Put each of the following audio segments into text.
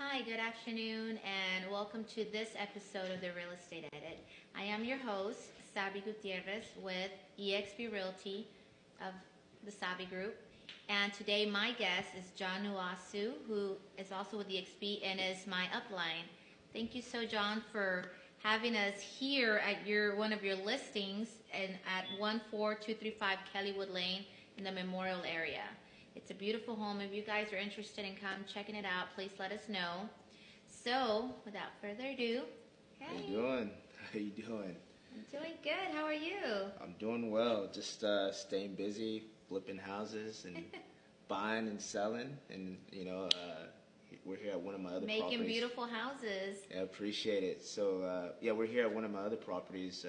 Hi, good afternoon, and welcome to this episode of the Real Estate Edit. I am your host, Sabi Gutierrez with eXp Realty of the Saavy Group. And today my guest is Nwosu, who is also with eXp and is my upline. Thank you so, John, for having us here at one of your listings at 14235 Kellywood Lane in the Memorial area. It's a beautiful home. If you guys are interested in checking it out, please let us know. So, without further ado, hey. How you doing? How you doing? I'm doing good. How are you? I'm doing well. Just staying busy, flipping houses and buying and selling. And, we're here at one of my other properties. Making beautiful houses. Yeah, appreciate it. So, we're here at one of my other properties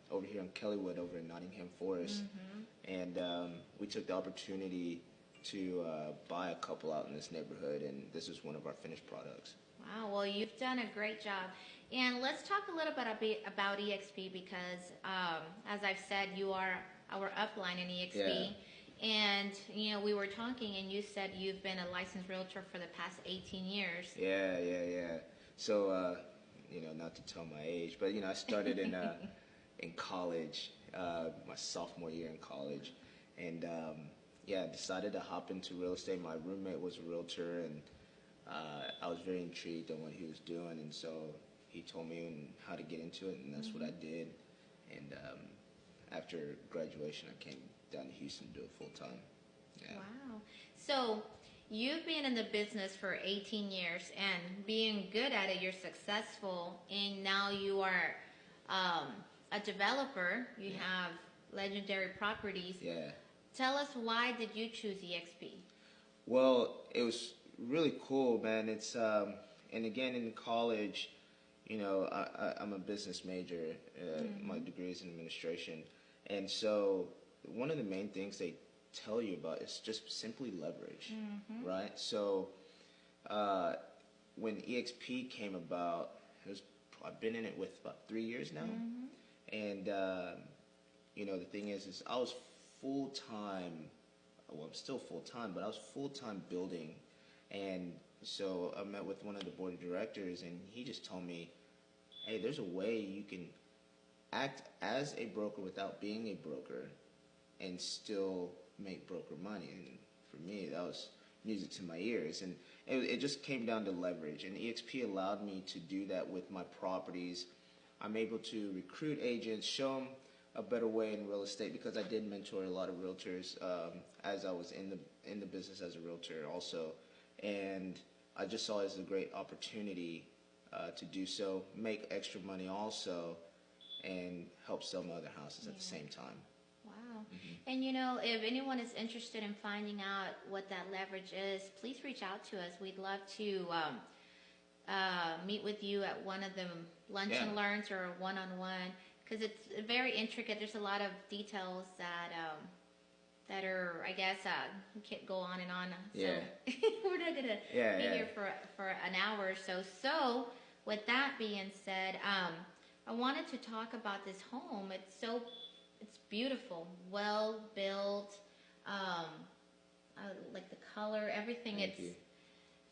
over here in Kellywood over in Nottingham Forest. Mm-hmm. And we took the opportunity to buy a couple out in this neighborhood, and this is one of our finished products. Wow, well, you've done a great job. And let's talk a little bit about eXp because, as I've said, you are our upline in eXp. Yeah. And, we were talking, and you said you've been a licensed realtor for the past 18 years. Yeah. So, not to tell my age, but, I started in college, my sophomore year in college, and I decided to hop into real estate. My roommate was a realtor, and I was very intrigued on what he was doing, and so he told me how to get into it, and that's what I did. And after graduation, I came down to Houston to do it full time. Yeah. Wow. So you've been in the business for 18 years, and being good at it, you're successful, and now you are a developer. You have legendary properties. Yeah. Tell us, why did you choose eXp? Well, it was really cool, man. It's and again in college, I'm a business major. My degree is in administration, and so one of the main things they tell you about is just simply leverage, right? So when eXp came about, I've been in it with about 3 years now, and the thing is I was full-time, well, I'm still full-time, but I was full-time building, and so I met with one of the board of directors, and he just told me, hey, there's a way you can act as a broker without being a broker and still make broker money, and for me, that was music to my ears, and it just came down to leverage, and eXp allowed me to do that with my properties. I'm able to recruit agents, show them a better way in real estate, because I did mentor a lot of realtors as I was in the business as a realtor also, and I just saw it as a great opportunity to do so, make extra money also, and help sell my other houses at the same time. Wow. And if anyone is interested in finding out what that leverage is, please reach out to us. We'd love to meet with you at one of the lunch and learns or a one-on-one, because it's very intricate. There's a lot of details that are, I guess, we can't go on and on. So we're not going to be here for an hour or so. So with that being said, I wanted to talk about this home. It's beautiful, well built. I like the color, everything. Thank you.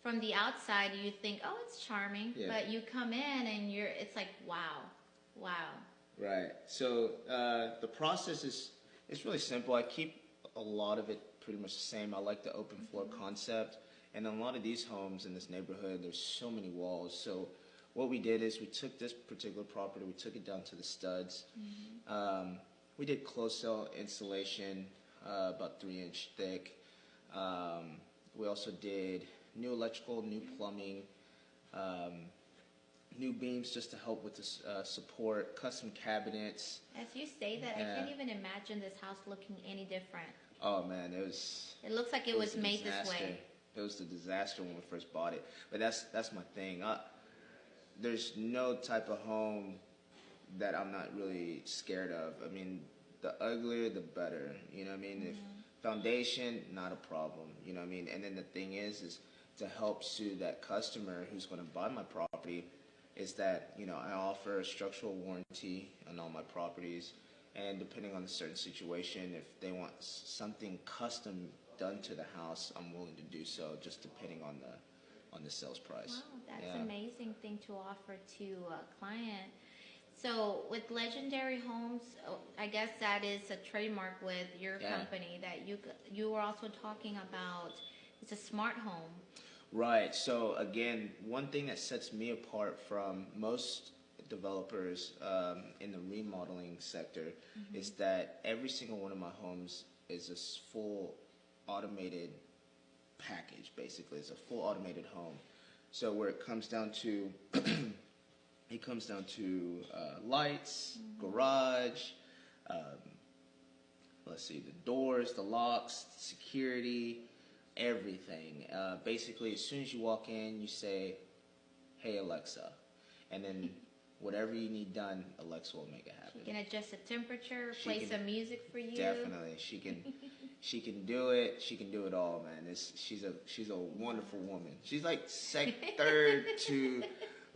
From the outside, you think, oh, it's charming, but you come in and it's like, wow. Right. So the process it's really simple. I keep a lot of it pretty much the same. I like the open floor concept, and in a lot of these homes in this neighborhood, there's so many walls. So what we did is we took this particular property, we took it down to the studs. We did closed cell insulation, about 3-inch thick. We also did new electrical, new plumbing, new beams just to help with the support, custom cabinets. As you say that, I can't even imagine this house looking any different. Oh man, it looks like it was made this way. It was a disaster when we first bought it, but that's my thing. There's no type of home that I'm not really scared of. I mean, the uglier the better. You know what I mean? If foundation, not a problem. You know what I mean? And then the thing is to help soothe that customer who's going to buy my property, is that I offer a structural warranty on all my properties, and depending on the certain situation, if they want something custom done to the house, I'm willing to do so, just depending on on the sales price. Wow, that's an amazing thing to offer to a client. So with Legendary Homes, I guess that is a trademark with your company that you were also talking about. It's a smart home. Right. So again, one thing that sets me apart from most developers in the remodeling sector is that every single one of my homes is a full automated package. Basically, it's a full automated home. So where it comes down to lights, garage, let's see, the doors, the locks, security, everything. Basically, as soon as you walk in, you say, "Hey Alexa," and then whatever you need done, Alexa will make it happen. She can adjust the temperature, play some music for you. Definitely, she can. She can do it. She can do it all, man. She's a wonderful woman. She's like third to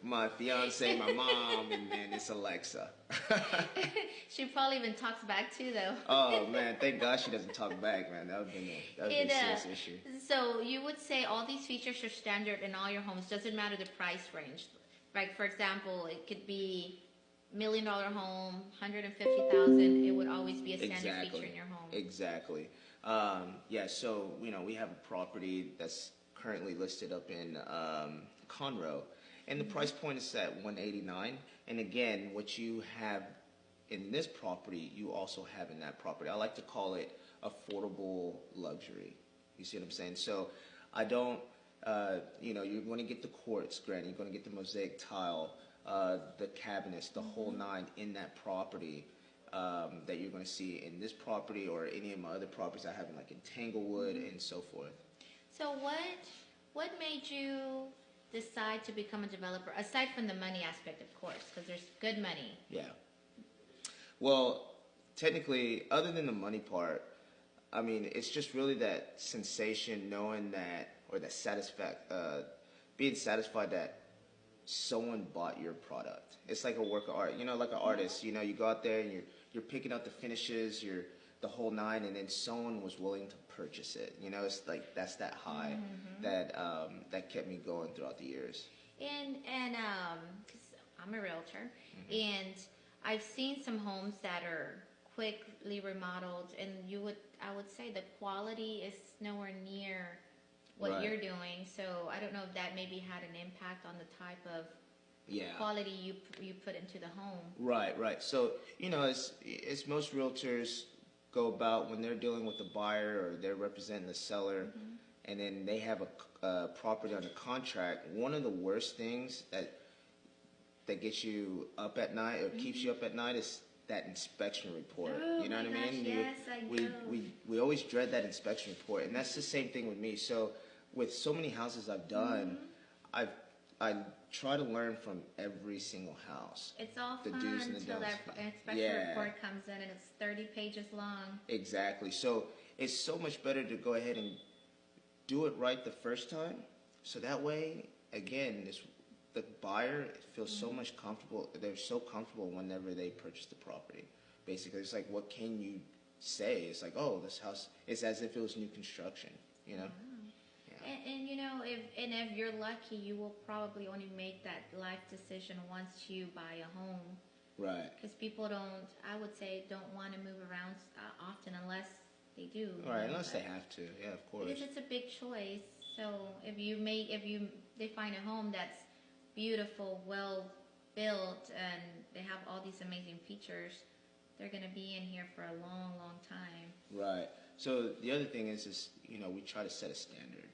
my fiance, my mom, and then it's Alexa. She probably even talks back too, though. Oh man, thank God she doesn't talk back, man. That would be a serious issue. So you would say all these features are standard in all your homes. Doesn't matter the price range. Like for example, it could be $1 million home, 150,000. It would always be a standard feature in your home. Exactly. So we have a property that's currently listed up in Conroe, and the price point is at $189. And again, what you have in this property, you also have in that property. I like to call it affordable luxury. You see what I'm saying? So I don't, you're going to get the quartz granite, you're going to get the mosaic tile, the cabinets, the whole nine in that property. That you're going to see in this property or any of my other properties I have in like in Tanglewood and so forth. So what made you decide to become a developer, aside from the money aspect, of course, because there's good money? Yeah. Well, technically, other than the money part, I mean, it's just really that sensation, knowing that, or that being satisfied that someone bought your product. It's like a work of art, like an artist. You go out there and you're picking out the finishes, the whole nine, and then someone was willing to purchase it. It's like that's that high that kept me going throughout the years. And 'cause I'm a realtor, and I've seen some homes that are quickly remodeled, and I would say the quality is nowhere near what you're doing. So I don't know if that maybe had an impact on the type of quality you put into the home. Right. So as most realtors go about when they're dealing with the buyer or they're representing the seller, and then they have a property under contract. One of the worst things that gets you up at night or keeps you up at night is that inspection report. Oh, you know what I mean? Yes, I know. We always dread that inspection report, and that's the same thing with me. So with so many houses I've done, I try to learn from every single house. It's all the fun do's and the until don'ts. that inspection report comes in and it's 30 pages long. Exactly. So it's so much better to go ahead and do it right the first time. So that way, again, the buyer feels so much comfortable. They're so comfortable whenever they purchase the property. Basically, it's like, what can you say? It's like, oh, this house, it's as if it was new construction, Wow. And if you're lucky, you will probably only make that life decision once you buy a home. Right. Because people I would say, don't want to move around often unless they do. Right, unless they have to. Yeah, of course. Because it's a big choice. So if they find a home that's beautiful, well built, and they have all these amazing features, they're going to be in here for a long, long time. Right. So the other thing is we try to set a standard.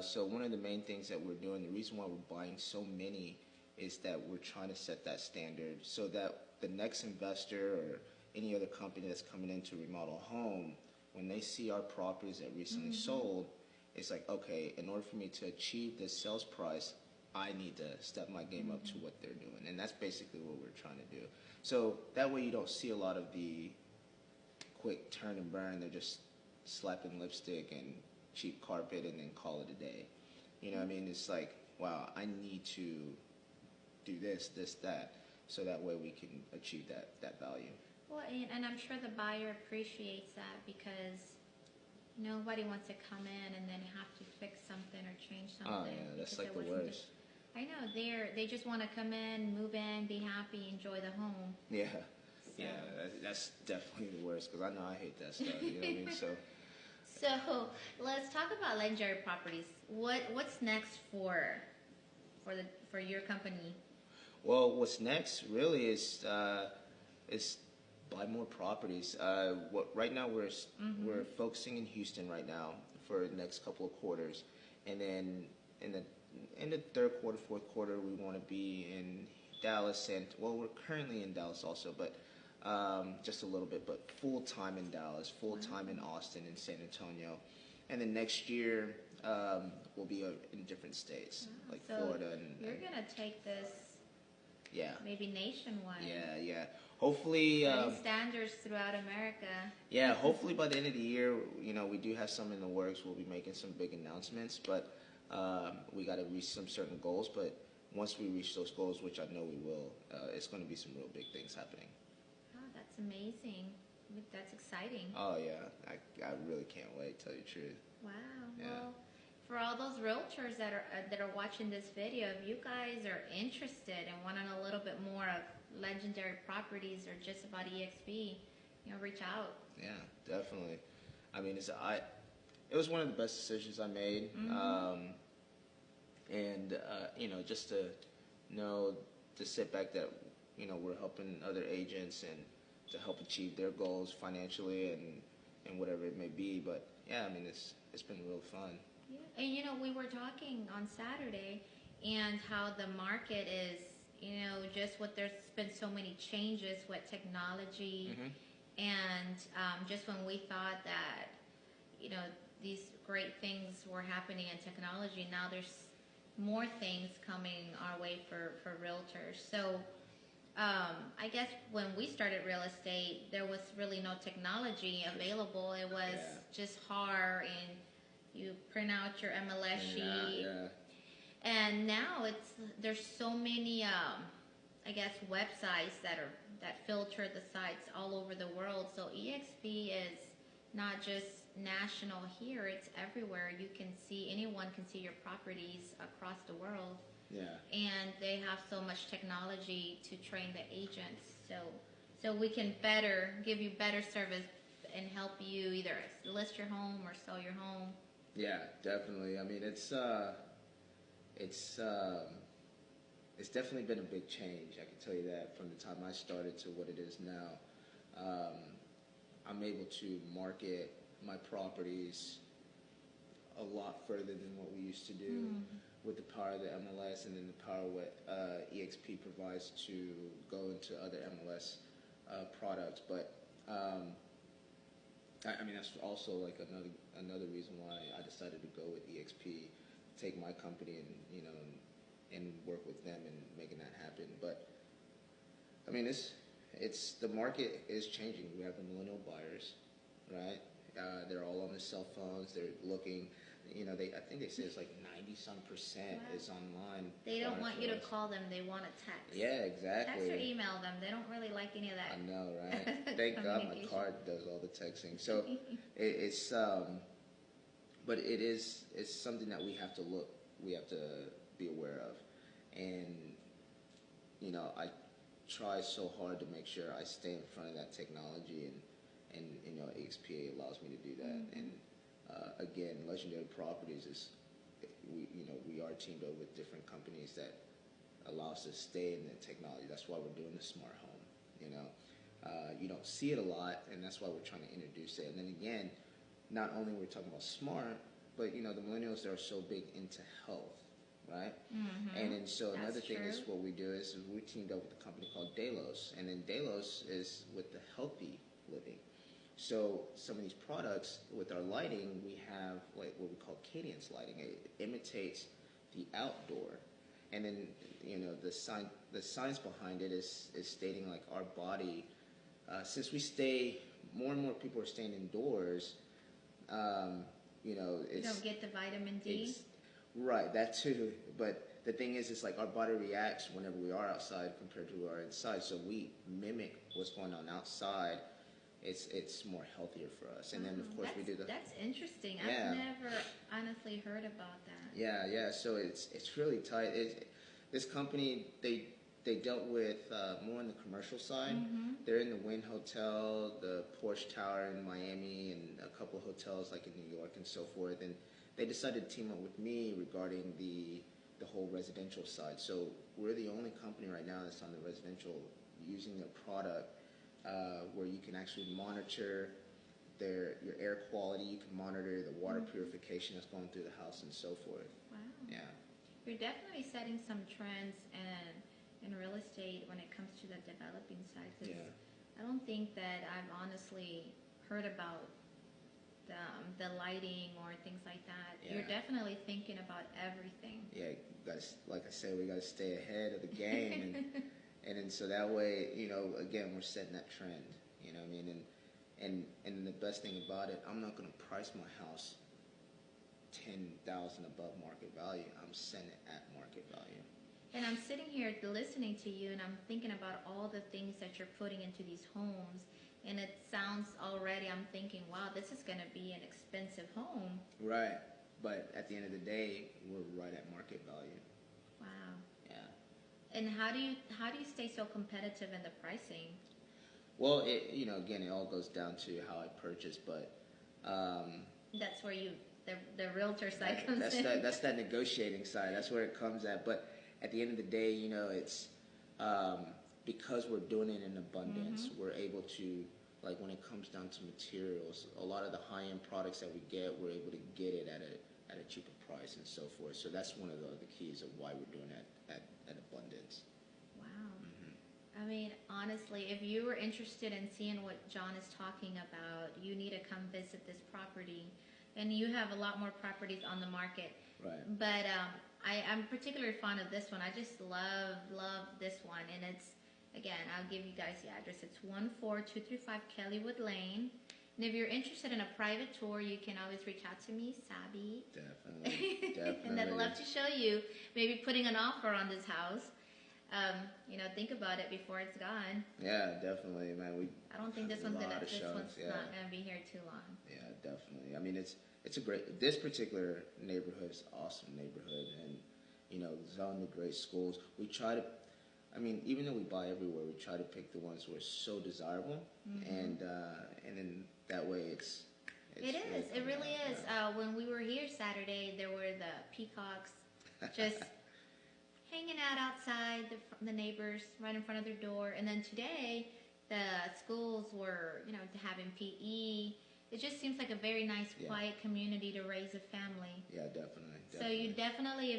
So one of the main things that we're doing, the reason why we're buying so many, is that we're trying to set that standard so that the next investor or any other company that's coming in to remodel a home, when they see our properties that recently sold, it's like, okay, in order for me to achieve this sales price, I need to step my game up to what they're doing. And that's basically what we're trying to do. So that way you don't see a lot of the quick turn and burn. They're just slapping lipstick and cheap carpet and then call it a day. You know what I mean? It's like, wow, I need to do this, that, so that way we can achieve that value. Well, and I'm sure the buyer appreciates that because nobody wants to come in and then have to fix something or change something. Oh them. yeah, that's because like it the wasn't worst. I know they just want to come in, move in, be happy, enjoy the home. Yeah, So, yeah, that's definitely the worst because I know I hate that stuff. You know what I mean? So, so let's talk about legendary properties. What's next for your company? well, what's next really is buy more properties. What right now we're focusing in Houston right now for the next couple of quarters, and then in the third quarter, fourth quarter, we want to be in Dallas, and well, we're currently in Dallas also, but just a little bit, but full time in Dallas, full time in Austin and San Antonio, and then next year we'll be in different states like So Florida you're gonna take this yeah. maybe nationwide. Yeah. Hopefully, Setting standards throughout America. yeah. Hopefully, by the end of the year, we do have some in the works. We'll be making some big announcements, but we got to reach some certain goals. But once we reach those goals, which I know we will, it's going to be some real big things happening. Oh, that's amazing. That's exciting. Oh yeah, I really can't wait. Tell you the truth. Wow. Yeah. Well, for all those realtors that are watching this video, if you guys are interested and want to know a little bit more of legendary properties or just about EXP, reach out. Yeah, definitely. I mean, it was one of the best decisions I made, and just to sit back that we're helping other agents and to help achieve their goals financially and whatever it may be. But yeah, I mean, it's been real fun. Yeah, and we were talking on Saturday, and how the market is, just there's been so many changes with technology, and just when we thought that, these great things were happening in technology, now there's more things coming our way for realtors. So I guess when we started real estate, there was really no technology available. It was just hard, and you print out your MLS sheet. And now there's so many, I guess, websites that filter the sites all over the world. So EXP is not just national here; it's everywhere. Anyone can see your properties across the world. Yeah. And they have so much technology to train the agents, so we can give you better service and help you either list your home or sell your home. Yeah, definitely. I mean, it's definitely been a big change. I can tell you that from the time I started to what it is now. I'm able to market my properties a lot further than what we used to do with the power of the MLS and then the power of what EXP provides to go into other MLS products. But I mean, that's also like another reason why I decided to go with EXP, take my company and work with them and making that happen. But I mean, the market is changing. We have the millennial buyers, right? They're all on their cell phones. They're looking. I think they say it's like 90-some% is online. They don't want you to call them. They want a text. Yeah, exactly. Text or email them. They don't really like any of that. I know, right? Thank God my card does all the texting. So but it's something that we have to be aware of. And, I try so hard to make sure I stay in front of that technology and EXPA allows me to do that. And again, Legendary Properties we are teamed up with different companies that allow us to stay in the technology. That's why we're doing the smart home. You don't see it a lot, and that's why we're trying to introduce it. And then again, not only we're talking about smart, but the millennials that are so big into health, right? And then so another thing is what we do is we teamed up with a company called Delos, and then Delos is with the healthy living. So some of these products with our lighting, we have like what we call cadence lighting. It imitates the outdoor, and then the science behind it is stating like our body, since more and more people are staying indoors. You don't get the vitamin D. Right, that too. But the thing is, it's like our body reacts whenever we are outside compared to our inside. So we mimic what's going on outside it's more healthier for us. And then of course we do the. That's interesting. Yeah. I've never honestly heard about that. Yeah. So it's really tight. This company they dealt with more on the commercial side. They're in the Wynn Hotel, the Porsche Tower in Miami, and a couple of hotels like in New York and so forth. And they decided to team up with me regarding the whole residential side. So we're the only company right now that's on the residential using their product where you can actually monitor your air quality. You can monitor the water purification that's going through the house and so forth. Wow. Yeah. You're definitely setting some trends in real estate when it comes to the developing side. Yeah. I don't think that I've honestly heard about the lighting or things like that. Yeah. You're definitely thinking about everything. Yeah, guys, like I said, we got to stay ahead of the game, and then so that way, again, we're setting that trend. You know what I mean? And the best thing about it, I'm not going to price my house $10,000 above market value. I'm setting it at market value. And I'm sitting here listening to you, and I'm thinking about all the things that you're putting into these homes. And it sounds already, I'm thinking, wow, this is going to be an expensive home. Right. But at the end of the day, we're right at market value. Wow. Yeah. And how do you stay so competitive in the pricing? Well, again, it all goes down to how I purchase, but that's where the realtor side comes in. That's that negotiating side. That's where it comes at. But at the end of the day, it's because we're doing it in abundance. We're able to, like when it comes down to materials, a lot of the high-end products that we get, we're able to get it at a cheaper price and so forth. So that's one of the keys of why we're doing it at abundance. Wow. I mean, honestly, if you were interested in seeing what John is talking about, you need to come visit this property. And you have a lot more properties on the market. Right. But I'm particularly fond of this one. I just love this one. And it's, again, I'll give you guys the address. It's 14235 Kellywood Lane. And if you're interested in a private tour, you can always reach out to me, Sabi. Definitely. And I'd love to show you maybe putting an offer on this house. Think about it before it's gone. Yeah, definitely, man. I don't think this one's not gonna be here too long. Yeah, definitely. I mean, it's a great. This particular neighborhood is an awesome neighborhood, and zoned to great schools. We try to. I mean, even though we buy everywhere, we try to pick the ones who are so desirable, and then that way it's it really is. When we were here Saturday, there were the peacocks just hanging out outside the neighbors right in front of their door. And then today, the schools were, having PE. It just seems like a very nice, quiet community to raise a family. Yeah, definitely. So you definitely,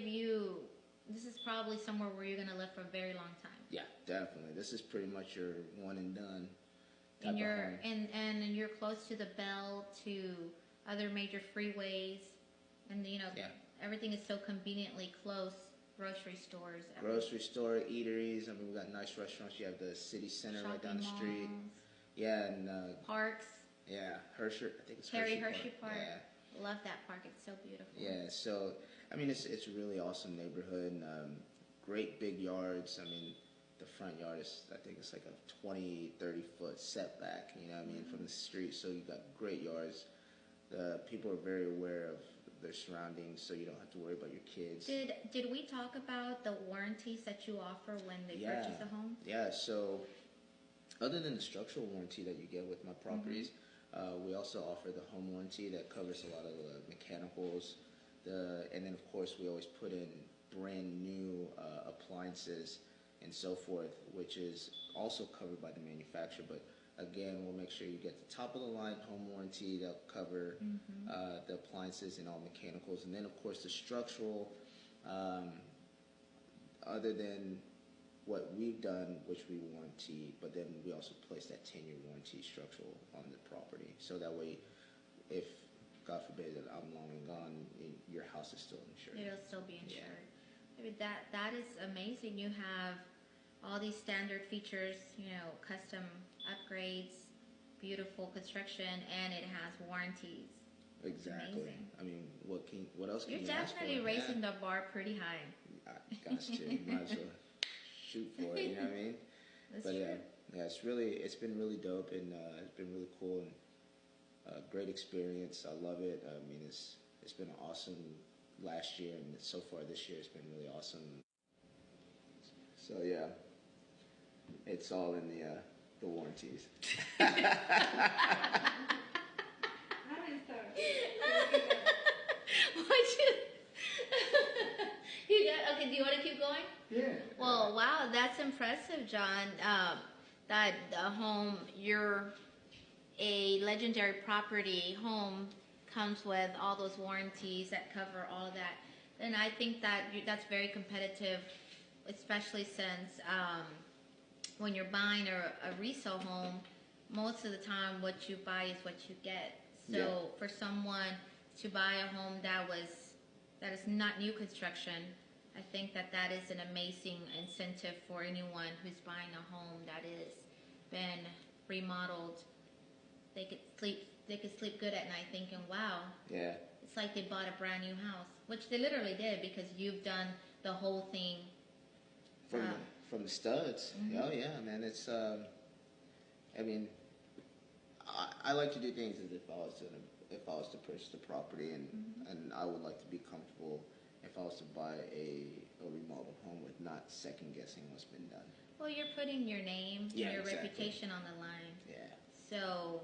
this is probably somewhere where you're going to live for a very long time. Yeah, definitely. This is pretty much your one and done. And you're close to the Bell, to other major freeways, and everything is so conveniently close. Grocery stores. Grocery store, eateries. I mean, we got nice restaurants. You have the city center right down the street. Malls. Yeah, and parks. Yeah, Hershey. I think it's Hershey Park. Yeah. Love that park. It's so beautiful. Yeah. So, I mean, it's a really awesome neighborhood. And, great big yards. I mean, the front yard is, I think it's like a 20, 30 foot setback. You know what I mean, from the street. So you got great yards. The people are very aware of their surroundings, so you don't have to worry about your kids. Did we talk about the warranties that you offer when they purchase a home? Yeah, so other than the structural warranty that you get with my properties, we also offer the home warranty that covers a lot of the mechanicals. And then, of course, we always put in brand new appliances and so forth, which is also covered by the manufacturer. But again, we'll make sure you get the top of the line home warranty. They'll cover the appliances and all mechanicals. And then, of course, the structural, other than what we've done, which we warranty, but then we also place that 10-year warranty structural on the property. So that way, if, God forbid, that I'm long and gone, your house is still insured. It'll still be insured. Yeah. I mean, that is amazing. You have all these standard features, custom upgrades, beautiful construction, and it has warranties. Exactly. I mean, what else can you ask for? You're definitely raising the bar pretty high. Got to. You might as well shoot for it. You know what I mean? That's true. Yeah, it's been really dope, and it's been really cool and great experience. I love it. I mean, it's been awesome last year, and so far this year it's been really awesome. So yeah, it's all in the warranties. You got okay. Do you want to keep going? Yeah. Well, wow, that's impressive, John. That home, you're a legendary property home comes with all those warranties that cover all of that. And I think that that's very competitive, especially since when you're buying a resale home, most of the time what you buy is what you get. So Yeah. for someone to buy a home that is not new construction, I think that is an amazing incentive for anyone who's buying a home that has been remodeled. They could sleep good at night thinking, wow, Yeah. it's like they bought a brand new house, which they literally did because you've done the whole thing. From the studs. Mm-hmm. Oh yeah, man. It's I mean, I like to do things as if I was to purchase the property, and I would like to be comfortable if I was to buy a remodeled home with not second guessing what's been done. Well, you're putting your name and your exactly. reputation on the line. Yeah. So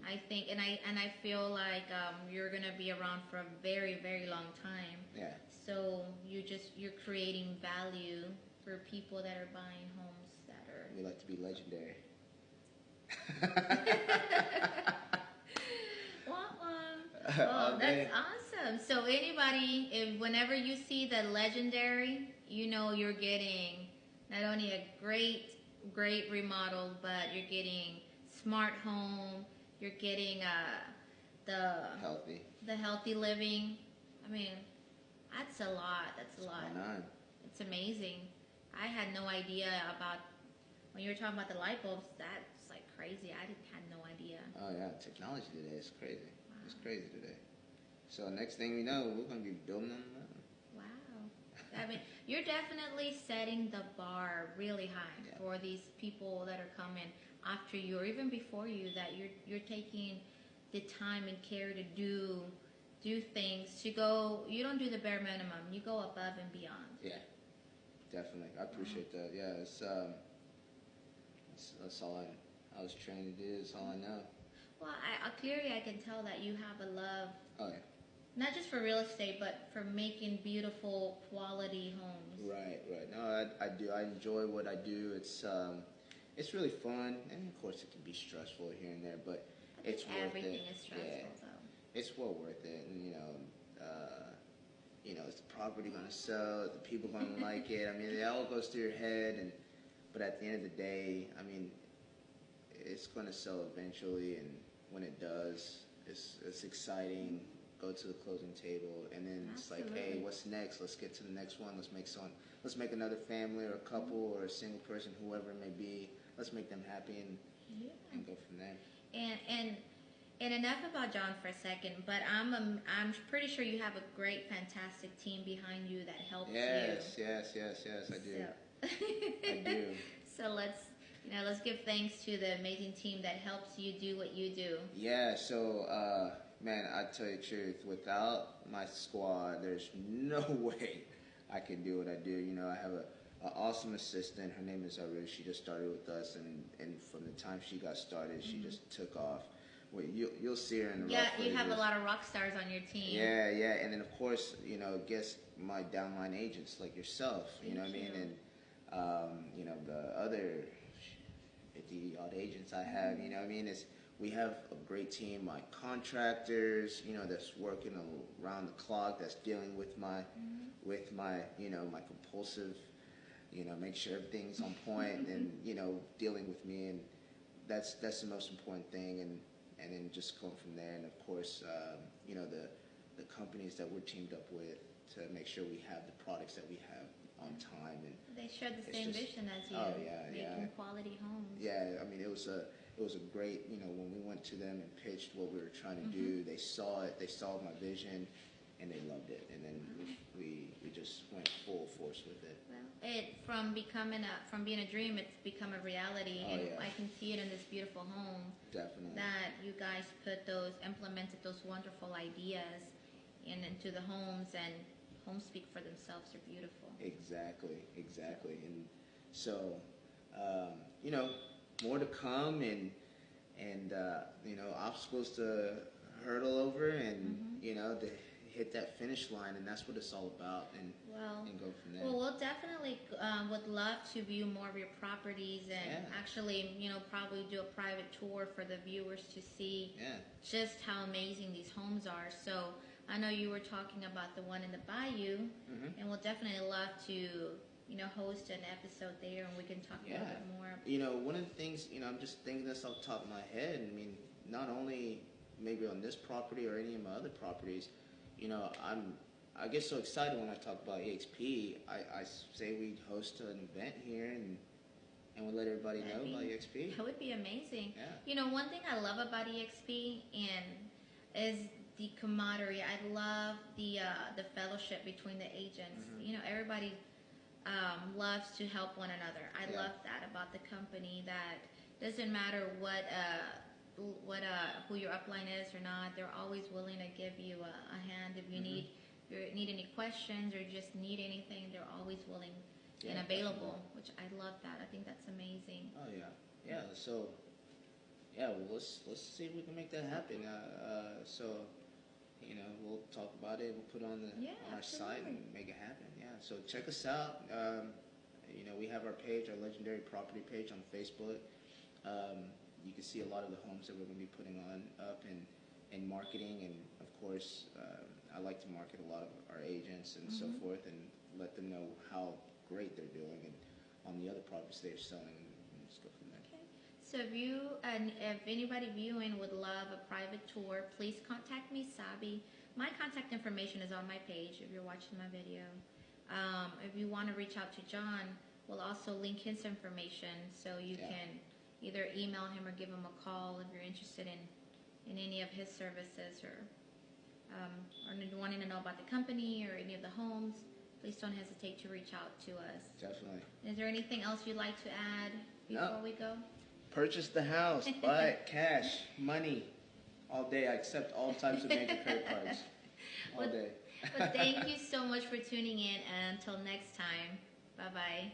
I think, and I feel like you're gonna be around for a very, very long time. Yeah. So you're creating value for people that are buying homes that are. We like to be legendary. Oh, that's awesome. So anybody, whenever you see the legendary, you know you're getting not only a great remodel, but you're getting smart home. You're getting the healthy living. I mean, that's a lot. That's a lot. It's amazing. I had no idea about when you were talking about the light bulbs. That's like crazy. I had no idea. Oh yeah, technology today is crazy. Wow. It's crazy today. So next thing we know, we're gonna be building on that. Wow. I mean, you're definitely setting the bar really high for these people that are coming after you or even before you. That you're taking the time and care to do things to go. You don't do the bare minimum. You go above and beyond. Yeah, definitely. I appreciate that. Yeah, that's all I was trained to do. That's all I know. Well, clearly I can tell that you have a love. Oh yeah. Not just for real estate, but for making beautiful quality homes. Right. No, I do. I enjoy what I do. It's really fun, and of course it can be stressful here and there, but it's worth it. Everything is stressful, though. It's well worth it, and is the property going to sell? Are the people going to like it? I mean, it all goes through your head, but at the end of the day, I mean, it's going to sell eventually, and when it does, it's exciting. Go to the closing table, and then it's like, hey, what's next? Let's get to the next one. Let's make another family or a couple or a single person, whoever it may be. Let's make them happy and go from there. And enough about John for a second, but I'm pretty sure you have a great, fantastic team behind you that helps you. Yes, I do. I do. So let's give thanks to the amazing team that helps you do what you do. Yeah. So. Man, I tell you the truth, without my squad, there's no way I can do what I do. I have an awesome assistant. Her name is Ruth. She just started with us, and from the time she got started, she just took off. Well, you'll see her in the rough you have a lot of rock stars on your team. Yeah, and then of course, guess my downline agents like yourself. You know what I mean? And the other 50 odd agents I have. You know what I mean? We have a great team, my contractors, that's working around the clock, that's dealing with my my compulsive, make sure everything's on point, and dealing with me, and that's the most important thing, and then just going from there, and of course, the companies that we're teamed up with to make sure we have the products that we have on time, and they share the same vision as you. Oh yeah, making quality homes. Yeah, I mean it was a great, when we went to them and pitched what we were trying to do, they saw it, they saw my vision, and they loved it, and then we just went full force with it. Well, from being a dream, it's become a reality, and I can see it in this beautiful home. Definitely. That you guys implemented those wonderful ideas into the homes, and homes speak for themselves. They're beautiful. Exactly. And so, you know, more to come, and you know, obstacles to hurdle over, and you know, to hit that finish line, and that's what it's all about, and go from there. Well, we'll definitely would love to view more of your properties, and actually, you know, probably do a private tour for the viewers to see just how amazing these homes are. So I know you were talking about the one in the Bayou, and we'll definitely love to, you know, host an episode there, and we can talk a little bit more. You know, one of the things, you know, I'm just thinking this off the top of my head. I mean, not only maybe on this property or any of my other properties, you know, I get so excited when I talk about EXP. I say we host an event here, and we let everybody know about EXP. That would be amazing. Yeah. You know, one thing I love about EXP is the camaraderie. I love the fellowship between the agents. You know, everybody loves to help one another. I love that about the company. That doesn't matter what who your upline is or not. They're always willing to give you a hand if you need any questions or just need anything. They're always willing and available, which I love that. I think that's amazing. Oh yeah. So well, let's see if we can make that happen. So you know, we'll talk about it. We'll put it on our site and make it happen. Yeah. So check us out. You know, we have our page, our legendary property page on Facebook. You can see a lot of the homes that we're going to be putting up and marketing, and of course, I like to market a lot of our agents and so forth, and let them know how great they're doing and on the other properties they're selling, and just go from there. Okay. So if anybody viewing would love a private tour, please contact me, Sabi. My contact information is on my page if you're watching my video. If you want to reach out to John, we'll also link his information, so you can either email him or give him a call if you're interested in any of his services, or wanting to know about the company or any of the homes. Please don't hesitate to reach out to us. Definitely. Is there anything else you'd like to add before we go? Purchase the house, buy it, cash, money, all day. I accept all types of major credit cards, all day. Well, thank you so much for tuning in, and until next time, bye-bye.